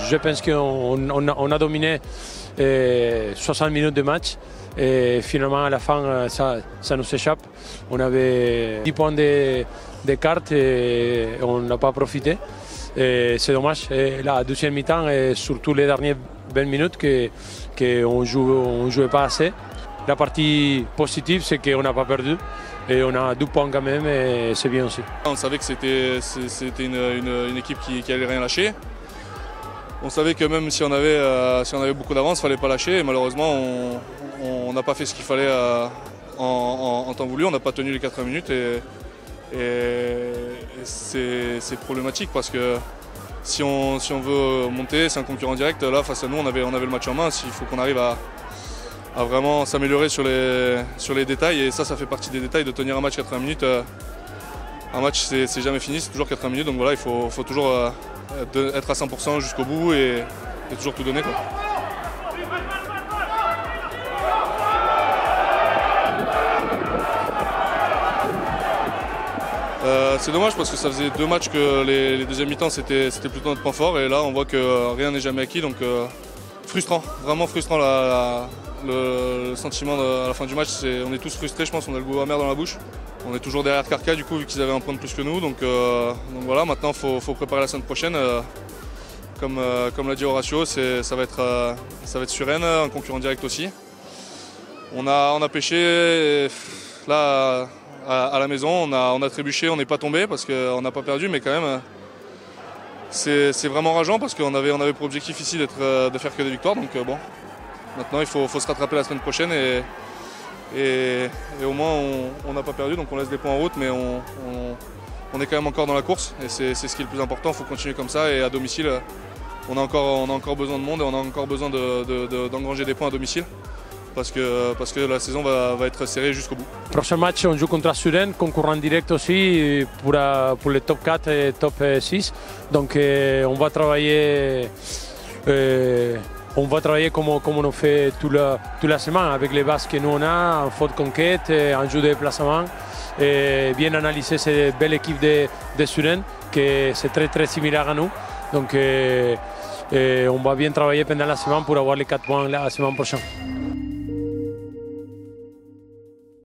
je pense qu'on a dominé 60 minutes de match. Et finalement, à la fin, ça nous échappe. On avait 10 points d'écart et on n'a pas profité. C'est dommage. Et la deuxième mi-temps, et surtout les dernières 20 minutes, qu'on ne jouait pas assez. La partie positive, c'est qu'on n'a pas perdu. Et on a 2 points quand même, et c'est bien aussi. On savait que c'était une équipe qui allait rien lâcher. On savait que même si on avait beaucoup d'avance, il ne fallait pas lâcher. Et malheureusement, on n'a pas fait ce qu'il fallait en temps voulu. On n'a pas tenu les 80 minutes. Et c'est problématique parce que si on veut monter, c'est un concurrent direct. Là, face à nous, on avait le match en main. Il faut qu'on arrive à vraiment s'améliorer sur les détails. Et ça fait partie des détails de tenir un match 80 minutes. Un match, c'est jamais fini, c'est toujours 80 minutes. Donc voilà, il faut toujours être à 100% jusqu'au bout et toujours tout donner, quoi. C'est dommage parce que ça faisait 2 matchs que les deuxièmes mi-temps c'était plutôt notre point fort et là on voit que rien n'est jamais acquis, donc frustrant, vraiment frustrant le sentiment à la fin du match. On est tous frustrés, je pense, on a le goût amer dans la bouche. On est toujours derrière Carca du coup vu qu'ils avaient un point de plus que nous, donc voilà, maintenant il faut préparer la semaine prochaine. Comme l'a dit Horacio, ça va être Suresnes, un concurrent direct aussi. On a pêché là à la maison, on a trébuché, on n'est pas tombé parce qu'on n'a pas perdu, mais quand même c'est vraiment rageant parce qu'on avait pour objectif ici de faire que des victoires. Donc bon, maintenant il faut se rattraper la semaine prochaine et au moins on n'a pas perdu, donc on laisse des points en route, mais on est quand même encore dans la course et c'est ce qui est le plus important. Il faut continuer comme ça et à domicile on a encore besoin de monde et on a encore besoin d'engranger des points à domicile. Parce que la saison va être serrée jusqu'au bout. Prochain match, on joue contre Suresnes, concurrent direct aussi pour les top 4 et top 6. Donc on va travailler comme on fait toute la semaine avec les bases que nous on a, en faute conquête, en jeu de déplacement. Et bien analyser cette belle équipe de Suresnes, que c'est très similaire à nous. Donc on va bien travailler pendant la semaine pour avoir les 4 points la semaine prochaine.